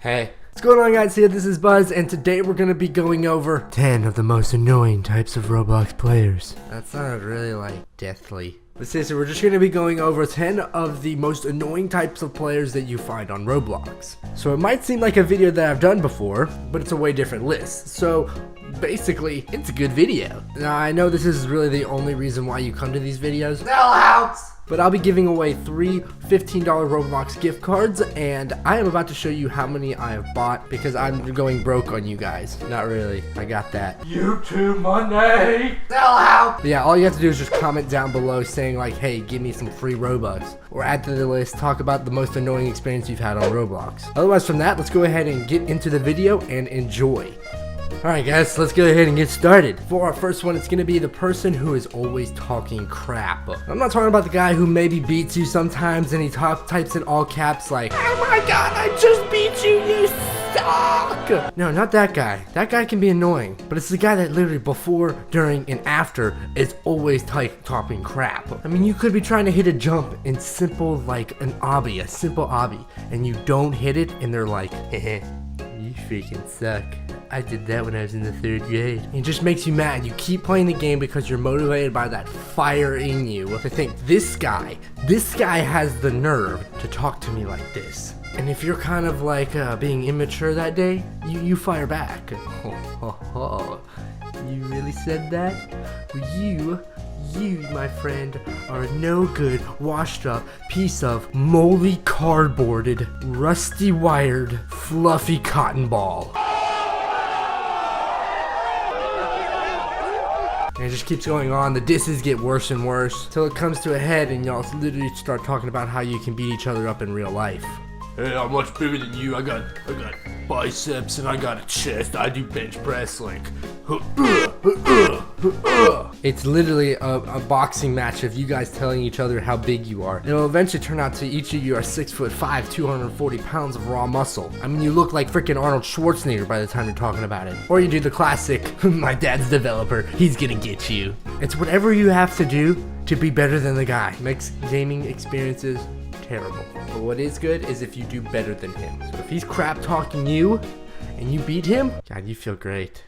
Hey. What's going on, guys? Here, this is Buzz, and today we're going to be going over 10 of the most annoying types of Roblox players. That sounded really, deathly. But seriously, we're just going to be going over 10 of the most annoying types of players that you find on Roblox. So it might seem like a video that I've done before, but it's a way different list. So basically, it's a good video. Now, I know this is really the only reason why you come to these videos. Sellouts! But I'll be giving away 3 $15 Roblox gift cards, and I am about to show you how many I have bought because I'm going broke on you guys. Not really, I got that. YouTube money! Sellout! But yeah, all you have to do is just comment down below saying like, hey, give me some free Robux. Or add to the list, talk about the most annoying experience you've had on Roblox. Otherwise, from that, let's go ahead and get into the video and enjoy. Alright guys, let's go ahead and get started. For our first one, it's going to be the person who is always talking crap. I'm not talking about the guy who maybe beats you sometimes and he types in all caps like, oh my god, I just beat you, you suck! No, not that guy. That guy can be annoying. But it's the guy that literally before, during, and after is always talking crap. I mean, you could be trying to hit a jump in simple, like an obby, a simple obby, and you don't hit it and they're like, heh, you freaking suck. I did that when I was in the 3rd grade. It just makes you mad. You keep playing the game because you're motivated by that fire in you to think, this guy has the nerve to talk to me like this. And if you're kind of like being immature that day, you fire back. You really said that? Well, you, my friend, are a no good, washed up piece of moldy cardboarded, rusty wired, fluffy cotton ball. And it just keeps going on. The disses get worse and worse till it comes to a head and y'all literally start talking about how you can beat each other up in real life. Hey, I'm much bigger than you. I got biceps and I got a chest. I do bench press like. It's literally a boxing match of you guys telling each other how big you are. It'll eventually turn out to each of you are 6'5", 240 pounds of raw muscle. I mean, you look like freaking Arnold Schwarzenegger by the time you're talking about it. Or you do the classic, my dad's developer, he's gonna get you. It's whatever you have to do to be better than the guy. Makes gaming experiences terrible. But what is good is if you do better than him. So if he's crap talking you and you beat him, God, you feel great.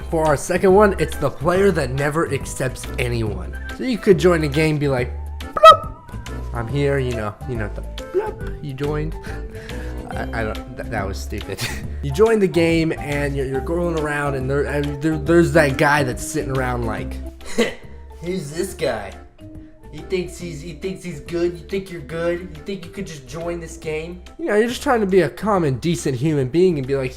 For our second one, it's the player that never accepts anyone. So you could join a game, be like, bloop, I'm here, you know the bloop, you joined. I don't, that was stupid. You join the game and you're going around and there's that guy that's sitting around like, who's this guy? He thinks he's good. You think you're good? You think you could just join this game? You know, you're just trying to be a common, decent human being and be like,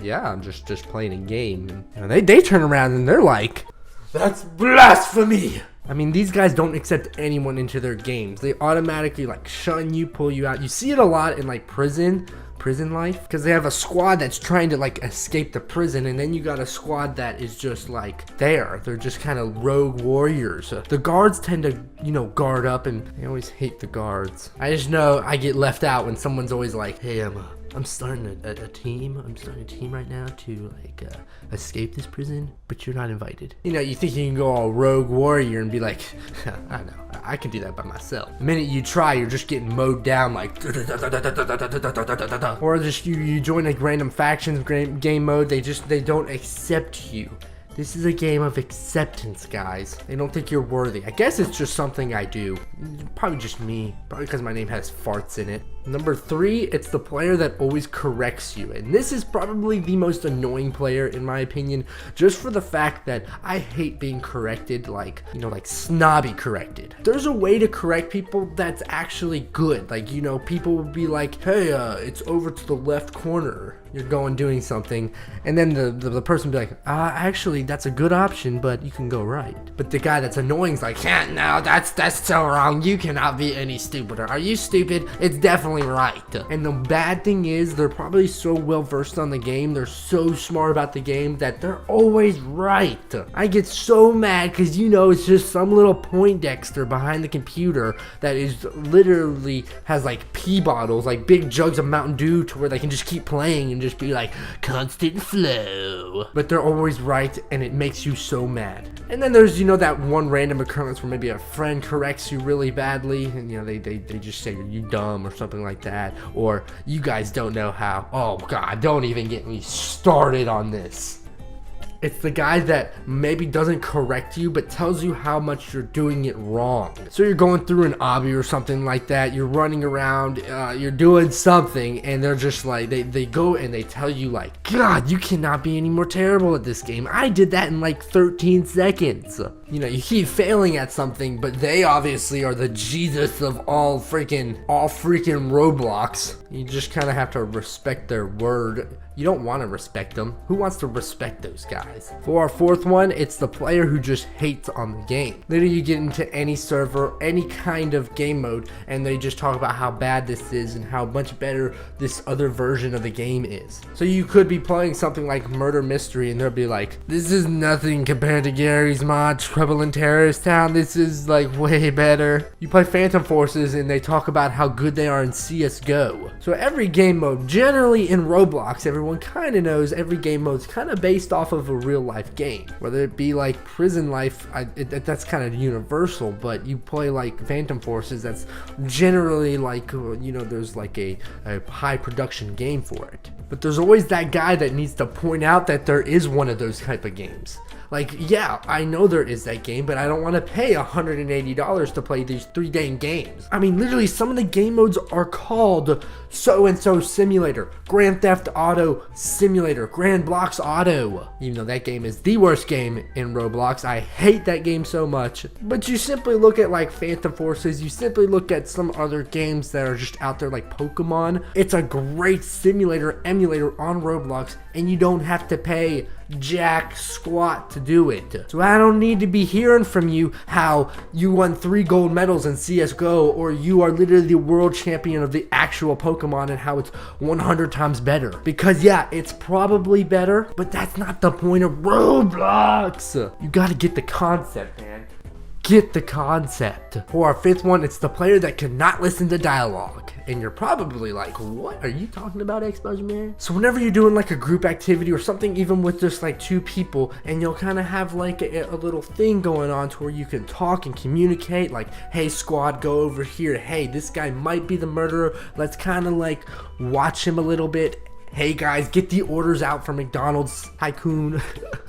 yeah, I'm just playing a game. And they turn around and they're like, that's blasphemy. I mean, these guys don't accept anyone into their games. They automatically like shun you, pull you out. You see it a lot in like prison life, because they have a squad that's trying to like escape the prison, and then you got a squad that is just like they're just kind of rogue warriors. The guards tend to, guard up, and they always hate the guards. I just know I get left out when someone's always like, hey, I'm starting a team. I'm starting a team right now to like escape this prison, but you're not invited. You think you can go all rogue warrior and be like, I know, I can do that by myself. The minute you try, you're just getting mowed down like, or just you join like random factions game mode. They don't accept you. This is a game of acceptance, guys. They don't think you're worthy. I guess it's just something I do. Probably just me. Probably because my name has farts in it. Number 3, it's the player that always corrects you. And this is probably the most annoying player in my opinion, just for the fact that I hate being corrected, like snobby corrected. There's a way to correct people that's actually good. Like, people will be like, hey, it's over to the left corner. You're doing something, and then the person will be like, actually, that's a good option, but you can go right. But the guy that's annoying is like, yeah, no, that's so wrong. You cannot be any stupider. Are you stupid? It's definitely right. And the bad thing is, they're probably so well versed on the game, they're so smart about the game that they're always right. I get so mad because it's just some little Poindexter behind the computer that is literally has like pee bottles, like big jugs of Mountain Dew, to where they can just keep playing and just be like constant flow, but they're always right, and it makes you so mad. And then there's, you know, that one random occurrence where maybe a friend corrects you really badly, and, you know, they just say you dumb or something like that, or you guys don't know how. Oh god, don't even get me started on this. It's the guy that maybe doesn't correct you, but tells you how much you're doing it wrong. So you're going through an obby or something like that, you're running around, you're doing something, and they're just like, they go and they tell you like, God, you cannot be any more terrible at this game. I did that in like 13 seconds. You know, you keep failing at something, but they obviously are the Jesus of all freaking Roblox. You just kind of have to respect their word. You don't want to respect them. Who wants to respect those guys? For our fourth one, it's the player who just hates on the game. Literally, you get into any server, any kind of game mode, and they just talk about how bad this is and how much better this other version of the game is. So you could be playing something like Murder Mystery, and they'll be like, this is nothing compared to Gary's mod, Trouble in Terrorist Town. This is like way better. You play Phantom Forces, and they talk about how good they are in CSGO. So every game mode, generally in Roblox, everyone kind of knows every game mode's kind of based off of a real life game. Whether it be like Prison Life, that's kind of universal, but you play like Phantom Forces, that's generally like, you know, there's like a high production game for it. But there's always that guy that needs to point out that there is one of those type of games. Like, yeah, I know there is that game, but I don't want to pay $180 to play these 3 dang games. I mean, literally, some of the game modes are called so-and-so simulator, Grand Theft Auto Simulator, Grand Blocks Auto. Even though that game is the worst game in Roblox, I hate that game so much. But you simply look at like Phantom Forces, you simply look at some other games that are just out there like Pokemon. It's a great simulator emulator on Roblox, and you don't have to pay jack squat to do it. So I don't need to be hearing from you how you won 3 gold medals in CSGO, or you are literally the world champion of the actual Pokemon and how it's 100 times better. Because yeah, it's probably better, but that's not the point of Roblox. You gotta get the concept, man. Get the concept. For our 5th one, it's the player that cannot listen to dialogue. And you're probably like, what are you talking about, xBuzzerman? So whenever you're doing like a group activity or something, even with just like 2 people, and you'll kind of have like a little thing going on to where you can talk and communicate, like, hey squad, go over here. Hey, this guy might be the murderer. Let's kind of like watch him a little bit. Hey guys, get the orders out for McDonald's tycoon.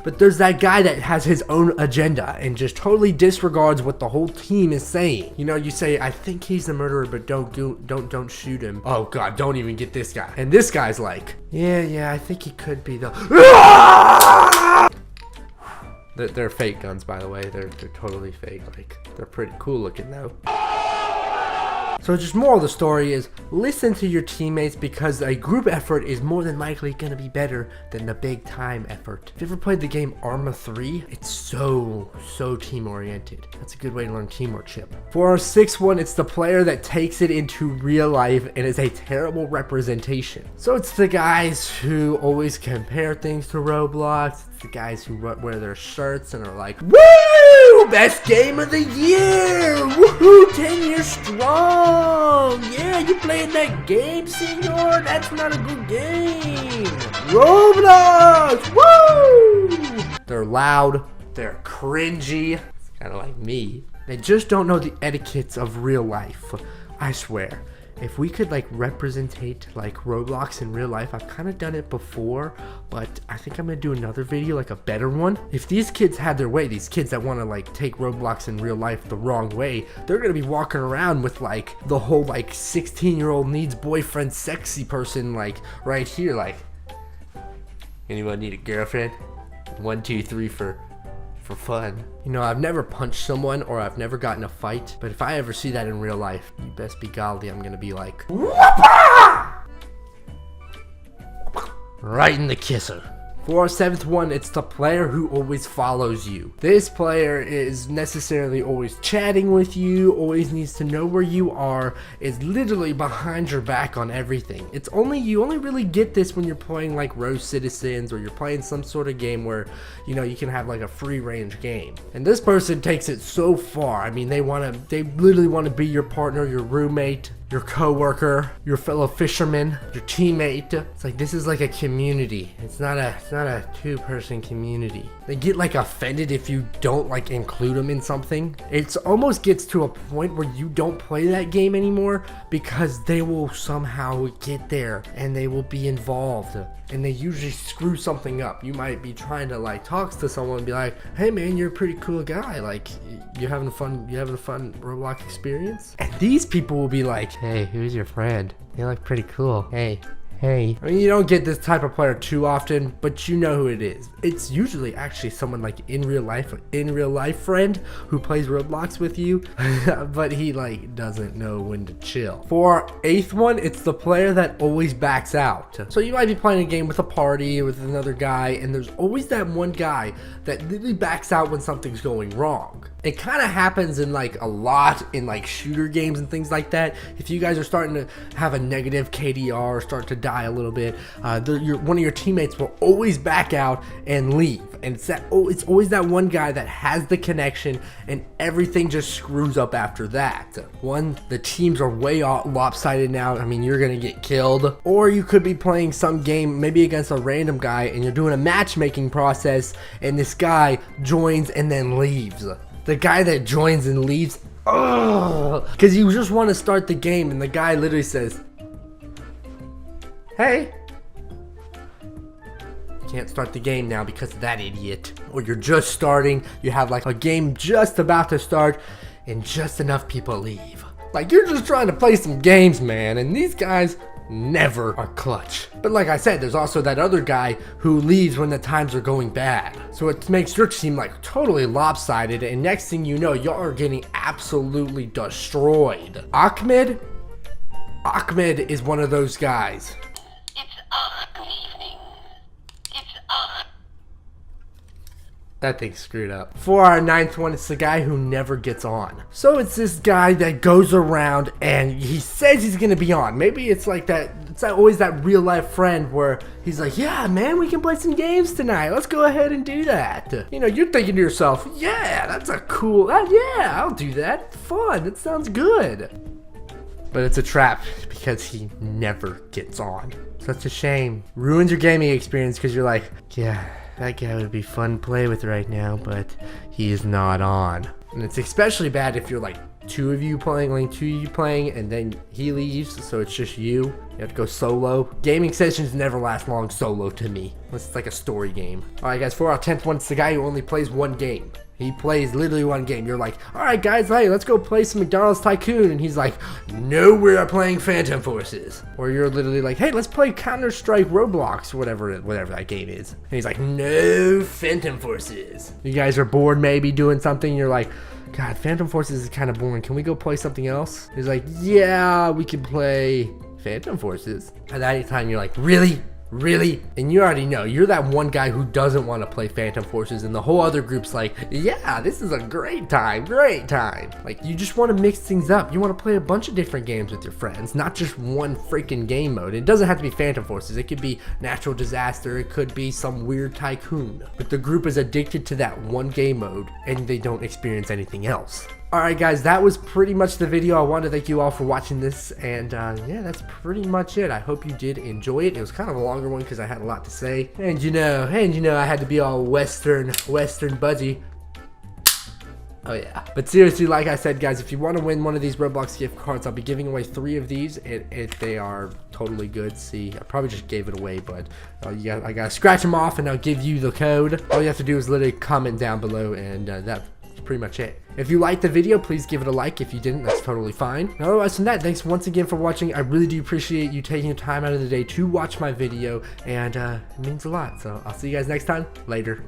But there's that guy that has his own agenda and just totally disregards what the whole team is saying. You know, you say, I think he's the murderer, but don't shoot him. Oh god, don't even get this guy. And this guy's like, yeah, I think he could be the. They're fake guns, by the way. They're totally fake. Like, they're pretty cool looking though. So just moral of the story is, listen to your teammates, because a group effort is more than likely going to be better than the big time effort. If you ever played the game Arma 3, it's so team oriented. That's a good way to learn teamwork, Chip. For our 6th one, it's the player that takes it into real life and is a terrible representation. So it's the guys who always compare things to Roblox. It's the guys who wear their shirts and are like, woo! Best game of the year! Woohoo! 10 years strong! Yeah, you playing that game, senor? That's not a good game! Roblox! Woo! They're loud. They're cringy. It's kind of like me. They just don't know the etiquettes of real life. I swear. If we could like representate like Roblox in real life, I've kind of done it before, but I think I'm gonna do another video, like a better one. If these kids had their way, these kids that want to like take Roblox in real life the wrong way, they're gonna be walking around with like the whole like 16-year-old needs boyfriend sexy person like right here, like, anyone need a girlfriend? 1, 2, 3 for fun. You know, I've never punched someone or I've never gotten in a fight, but if I ever see that in real life, you best be golly, I'm gonna be like, whoop-ah! Right in the kisser. For our 7th one, it's the player who always follows you. This player is necessarily always chatting with you, always needs to know where you are, is literally behind your back on everything. You only really get this when you're playing like Row Citizens, or you're playing some sort of game where, you know, you can have like a free range game. And this person takes it so far. I mean, they literally want to be your partner, your roommate, your co-worker, your fellow fisherman, your teammate. It's like, this is like a community. It's not a 2-person community. They get like offended if you don't like include them in something. It almost gets to a point where you don't play that game anymore because they will somehow get there and they will be involved, and they usually screw something up. You might be trying to like talk to someone and be like, hey man, you're a pretty cool guy, like you having a fun Roblox experience? And these people will be like, hey, who's your friend? You look pretty cool. Hey. I mean, you don't get this type of player too often, but you know who it is. It's usually actually someone like in real life friend who plays Roblox with you, but he like doesn't know when to chill. For our 8th one, it's the player that always backs out. So you might be playing a game with a party with another guy, and there's always that one guy that literally backs out when something's going wrong. It kind of happens in like a lot in like shooter games and things like that. If you guys are starting to have a negative KDR or start to die a little bit, one of your teammates will always back out and leave. And it's always that one guy that has the connection, and everything just screws up after that. One, the teams are way lopsided now. I mean, you're gonna get killed, or you could be playing some game maybe against a random guy, and you're doing a matchmaking process, and this guy joins and then leaves. The guy that joins and leaves, because you just want to start the game, and the guy literally says, hey, you can't start the game now because of that idiot. Or you're just starting, you have like a game just about to start, and just enough people leave. Like, you're just trying to play some games, man, and these guys never are clutch. But like I said, there's also that other guy who leaves when the times are going bad. So it makes your team like totally lopsided, and next thing you know, y'all are getting absolutely destroyed. Ahmed is one of those guys. That thing's screwed up. For our 9th one, it's the guy who never gets on. So it's this guy that goes around and he says he's gonna be on. Maybe it's like that, always that real life friend where he's like, yeah man, we can play some games tonight. Let's go ahead and do that. You know, you're thinking to yourself, yeah, that's a cool, yeah, I'll do that. Fun, that sounds good. But it's a trap because he never gets on. Such a shame. Ruins your gaming experience because you're like, yeah, that guy would be fun to play with right now, but he is not on. And it's especially bad if you're like two of you playing, and then he leaves, so it's just you. You have to go solo. Gaming sessions never last long solo to me, unless it's like a story game. Alright guys, for our 10th one, it's the guy who only plays one game. He plays literally one game. You're like, alright guys, hey, let's go play some McDonald's Tycoon. And he's like, no, we are playing Phantom Forces. Or you're literally like, hey, let's play Counter-Strike Roblox, whatever that game is. And he's like, no, Phantom Forces. You guys are bored maybe doing something. You're like, God, Phantom Forces is kind of boring. Can we go play something else? He's like, yeah, we can play Phantom Forces. At that time, you're like, really? Really? And you already know, you're that one guy who doesn't want to play Phantom Forces, and the whole other group's like, yeah, this is a great time. Like, you just want to mix things up. You want to play a bunch of different games with your friends, not just one freaking game mode. It doesn't have to be Phantom Forces. It could be natural disaster. It could be some weird tycoon. But the group is addicted to that one game mode, and they don't experience anything else. Alright guys, that was pretty much the video. I want to thank you all for watching this, and yeah, that's pretty much it. I hope you did enjoy it. It was kind of a longer one because I had a lot to say. And you know, I had to be all Western buzzy. Oh yeah. But seriously, like I said guys, if you want to win one of these Roblox gift cards, I'll be giving away 3 of these if they are totally good. See, I probably just gave it away, but I gotta scratch them off and I'll give you the code. All you have to do is literally comment down below, and that's pretty much it. If you liked the video, please give it a like. If you didn't, that's totally fine. And otherwise than that, thanks once again for watching. I really do appreciate you taking the time out of the day to watch my video, and it means a lot. So I'll see you guys next time. Later.